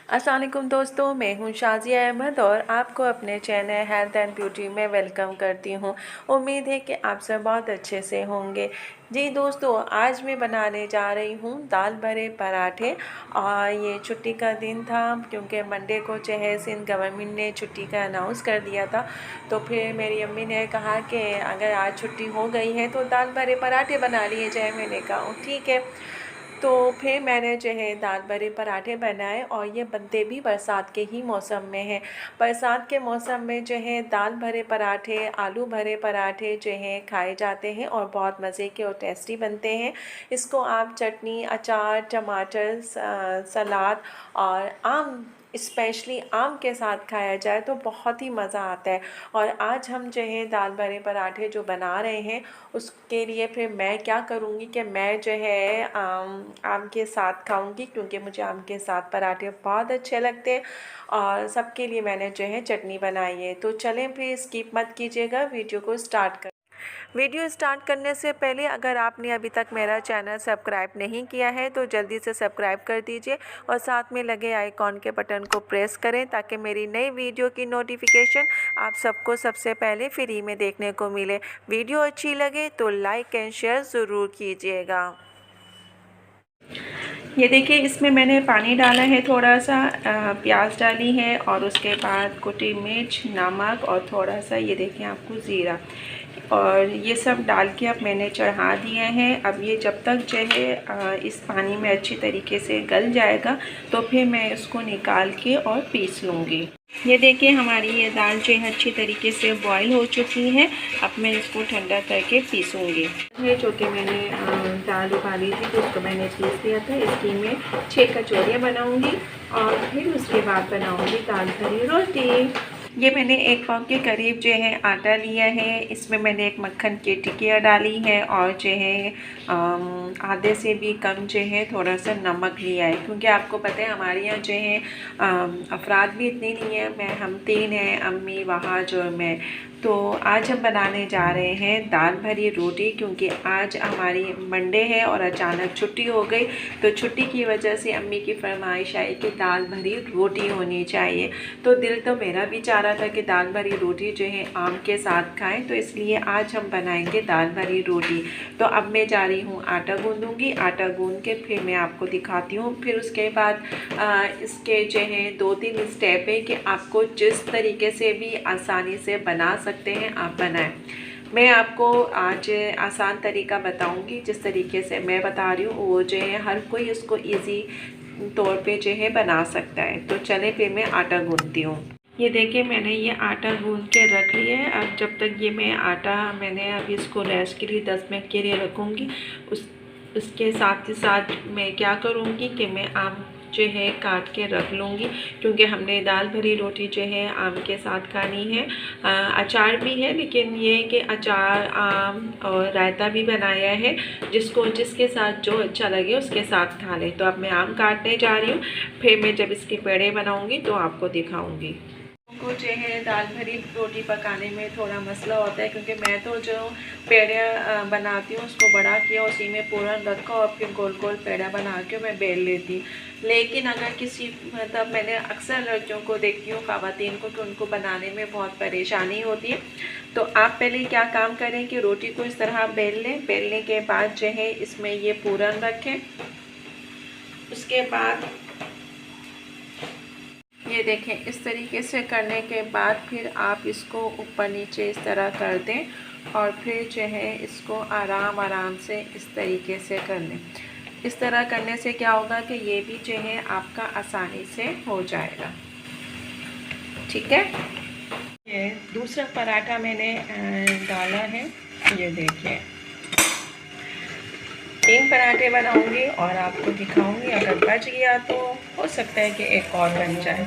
अस्सलाम वालेकुम दोस्तों, मैं हूं शाज़िया अहमद और आपको अपने चैनल हेल्थ एंड ब्यूटी में वेलकम करती हूं। उम्मीद है कि आप सब बहुत अच्छे से होंगे। जी दोस्तों, आज मैं बनाने जा रही हूं दाल भरे पराठे। और ये छुट्टी का दिन था क्योंकि मंडे को जो है सिंध गवर्नमेंट ने छुट्टी का अनाउंस कर दिया था। तो फिर मेरी अम्मी ने कहा कि अगर आज छुट्टी हो गई है तो दाल भरे पराठे बना लिए जाए। मैंने कहा ठीक है। तो फिर मैंने जो है दाल भरे पराठे बनाए और ये बनते भी बरसात के ही मौसम में हैं। बरसात के मौसम में जो है दाल भरे पराठे, आलू भरे पराठे जो हैं खाए जाते हैं और बहुत मज़े के और टेस्टी बनते हैं। इसको आप चटनी, अचार, टमाटर, सलाद और आम, स्पेशली आम के साथ खाया जाए तो बहुत ही मज़ा आता है। और आज हम जो है दाल भरे पराठे जो बना रहे हैं उसके लिए फिर मैं क्या करूँगी कि मैं जो है आम के साथ खाऊंगी, क्योंकि मुझे आम के साथ पराठे बहुत अच्छे लगते हैं। और सबके लिए मैंने जो है चटनी बनाई है। तो चलें फिर स्किप मत कीजिएगा, वीडियो स्टार्ट करने से पहले अगर आपने अभी तक मेरा चैनल सब्सक्राइब नहीं किया है तो जल्दी से सब्सक्राइब कर दीजिए और साथ में लगे आइकॉन के बटन को प्रेस करें ताकि मेरी नई वीडियो की नोटिफिकेशन आप सबको सबसे पहले फ्री में देखने को मिले। वीडियो अच्छी लगे तो लाइक एंड शेयर ज़रूर कीजिएगा। ये देखिए, इसमें मैंने पानी डाला है, थोड़ा सा प्याज डाली है और उसके बाद कुटी मिर्च, नमक और थोड़ा सा ये देखिए आपको ज़ीरा, और ये सब डाल के अब मैंने चढ़ा दिया है। अब ये जब तक जो है इस पानी में अच्छी तरीके से गल जाएगा तो फिर मैं इसको निकाल के और पीस लूँगी। ये देखिए हमारी ये दाल जो है अच्छी तरीके से बॉईल हो चुकी है। अब मैं इसको ठंडा करके पीसूँगी। ये जो कि मैंने दाल उबाली थी तो उसको मैंने पीस दिया था। इसकी मैं 6 कचौरियाँ बनाऊँगी और फिर उसके बाद बनाऊँगी दाल भरी रोटी। ये मैंने 1 पाव के करीब जो है आटा लिया है। इसमें मैंने एक मक्खन की टिकिया डाली है और जो है आधे से भी कम जो है थोड़ा सा नमक लिया है, क्योंकि आपको पता है हमारे यहाँ जो है अफराद भी इतनी नहीं है। हम 3 हैं, अम्मी, वहाँ जो मैं। तो आज हम बनाने जा रहे हैं दाल भरी रोटी, क्योंकि आज हमारी मंडे है और अचानक छुट्टी हो गई। तो छुट्टी की वजह से अम्मी की फरमाइश आई कि दाल भरी रोटी होनी चाहिए। तो दिल तो मेरा भी चाह रहा था कि दाल भरी रोटी जो है आम के साथ खाएं, तो इसलिए आज हम बनाएंगे दाल भरी रोटी। तो अब मैं जा रही हूँ आटा गूंदूँगी। आटा गूंद के फिर मैं आपको दिखाती हूँ। फिर उसके बाद इसके जो है 2-3 स्टेप है कि आपको जिस तरीके से भी आसानी से बना सकते हैं आप बनाएं। मैं आपको आज आसान तरीका बताऊंगी। जिस तरीके से मैं बता रही हूँ वो जो है हर कोई उसको इजी तौर पे जो है बना सकता है। तो चले फिर मैं आटा गूंदती हूँ। ये देखिए मैंने ये आटा गूंद के रख लिया है। अब जब तक ये मैंने अभी इसको रेस्ट के लिए 10 मिनट के लिए रखूँगी। उसके साथ ही साथ मैं क्या करूँगी कि मैं आम जो है काट के रख लूँगी, क्योंकि हमने दाल भरी रोटी जो है आम के साथ खानी है। अचार भी है, लेकिन ये कि अचार, आम और रायता भी बनाया है। जिसके साथ जो अच्छा लगे उसके साथ खा ले। तो अब मैं आम काटने जा रही हूँ, फिर मैं जब इसके पेड़े बनाऊँगी तो आपको दिखाऊँगी। को जो है दाल भरी रोटी पकाने में थोड़ा मसला होता है, क्योंकि मैं तो जो पेड़ा बनाती हूँ उसको बड़ा किया, उसी में पूरन रखा और फिर गोल गोल पेड़ा बना के मैं बेल लेती। लेकिन अगर किसी मैंने अक्सर लड़कियों को देखती हूँ, ख़वातीन को, कि उनको बनाने में बहुत परेशानी होती है। तो आप पहले क्या काम करें कि रोटी को इस तरह बेल लें। बेलने के बाद जो है इसमें ये पूरन रखें। उसके बाद ये देखें, इस तरीके से करने के बाद फिर आप इसको ऊपर नीचे इस तरह कर दें और फिर जो है इसको आराम से इस तरीके से कर लें। इस तरह करने से क्या होगा कि ये भी जो है आपका आसानी से हो जाएगा। ठीक है, ये दूसरा पराठा मैंने डाला है। ये देखिए 3 पराठे बनाऊंगी और आपको दिखाऊंगी। अगर बच गया तो हो सकता है कि एक और बन जाए,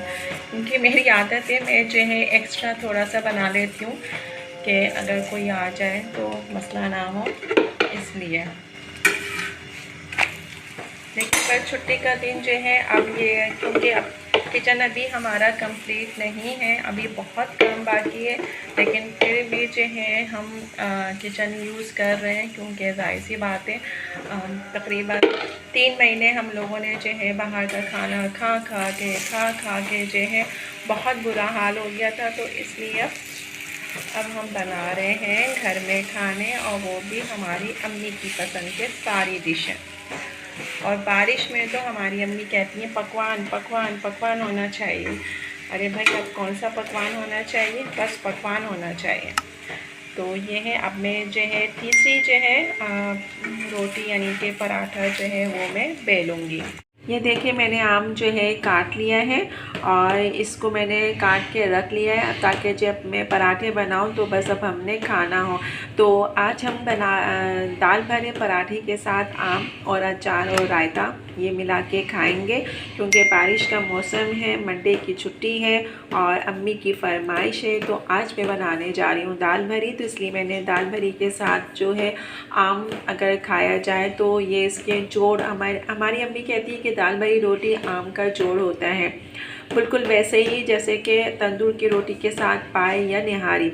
क्योंकि मेरी आदत है मैं जो है एक्स्ट्रा थोड़ा सा बना लेती हूँ कि अगर कोई आ जाए तो मसला ना हो, इसलिए। लेकिन पर छुट्टी का दिन जो है अब ये, क्योंकि अब किचन अभी हमारा कंप्लीट नहीं है, अभी बहुत काम बाकी है, लेकिन फिर भी जो है हम किचन यूज़ कर रहे हैं, क्योंकि जाहिर सी बात है तकरीबन 3 महीने हम लोगों ने जो है बाहर का खाना खा खा के जो है बहुत बुरा हाल हो गया था। तो इसलिए अब हम बना रहे हैं घर में खाने, और वो भी हमारी अम्मी की पसंद के सारी डिशें। और बारिश में तो हमारी अम्मी कहती हैं पकवान पकवान पकवान होना चाहिए। अरे भाई, अब कौन सा पकवान होना चाहिए, बस पकवान होना चाहिए। तो ये है, अब मैं जो है तीसरी जो है रोटी यानी कि पराठा जो है वो मैं बेलूँगी। ये देखिए, मैंने आम जो है काट लिया है और इसको मैंने काट के रख लिया है, ताकि जब मैं पराठे बनाऊं तो बस अब हमने खाना हो। तो आज हम दाल भरे पराठे के साथ आम और अचार और रायता ये मिला के खाएंगे, क्योंकि बारिश का मौसम है, मंडे की छुट्टी है और अम्मी की फरमाइश है। तो आज मैं बनाने जा रही हूँ दाल भरी, तो इसलिए मैंने दाल भरी के साथ जो है आम अगर खाया जाए तो ये इसके जोड़, हमारी अम्मी कहती है कि दाल भरी रोटी आम का जोड़ होता है, बिल्कुल वैसे ही जैसे कि तंदूर की रोटी के साथ पाए या निहारी।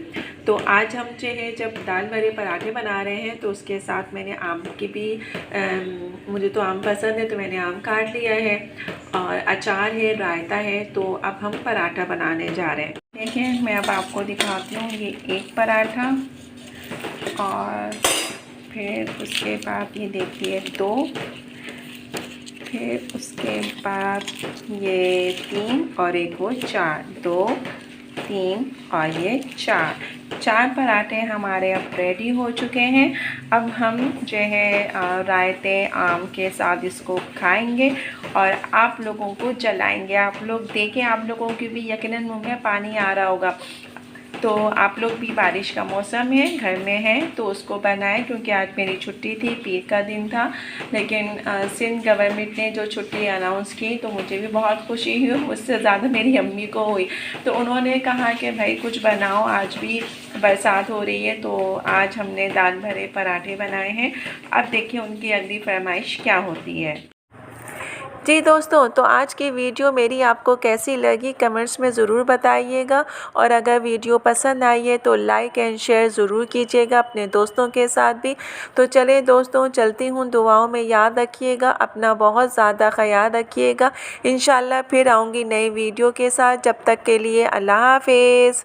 तो आज हम जो है जब दाल भरे पराठे बना रहे हैं तो उसके साथ मैंने आम की भी मुझे तो आम पसंद है तो मैंने आम काट लिया है, और अचार है, रायता है। तो अब हम पराठा बनाने जा रहे हैं। देखिए, मैं अब आपको दिखाती हूँ, ये एक पराठा, और फिर उसके बाद ये देखिए 2, फिर उसके बाद ये 3 और एक वो 4, 2, 3 और ये 4 पराठे हमारे अब रेडी हो चुके हैं। अब हम जो है रायते आम के साथ इसको खाएंगे और आप लोगों को जलाएंगे। आप लोग देखें, आप लोगों की भी यकीनन मुंह में पानी आ रहा होगा। तो आप लोग भी, बारिश का मौसम है, घर में हैं तो उसको बनाएं, क्योंकि आज मेरी छुट्टी थी, पीर का दिन था। लेकिन सिंध गवर्नमेंट ने जो छुट्टी अनाउंस की तो मुझे भी बहुत खुशी हुई, मुझसे ज़्यादा मेरी अम्मी को हुई। तो उन्होंने कहा कि भाई कुछ बनाओ, आज भी बरसात हो रही है। तो आज हमने दाल भरे पराठे बनाए हैं। अब देखिए उनकी अगली फरमाइश क्या होती है। जी दोस्तों, तो आज की वीडियो मेरी आपको कैसी लगी कमेंट्स में ज़रूर बताइएगा, और अगर वीडियो पसंद आई है तो लाइक एंड शेयर ज़रूर कीजिएगा अपने दोस्तों के साथ भी। तो चले दोस्तों, चलती हूँ, दुआओं में याद रखिएगा, अपना बहुत ज़्यादा ख्याल रखिएगा। इंशाल्लाह फिर आऊँगी नई वीडियो के साथ, जब तक के लिए अल्लाह हाफिज़।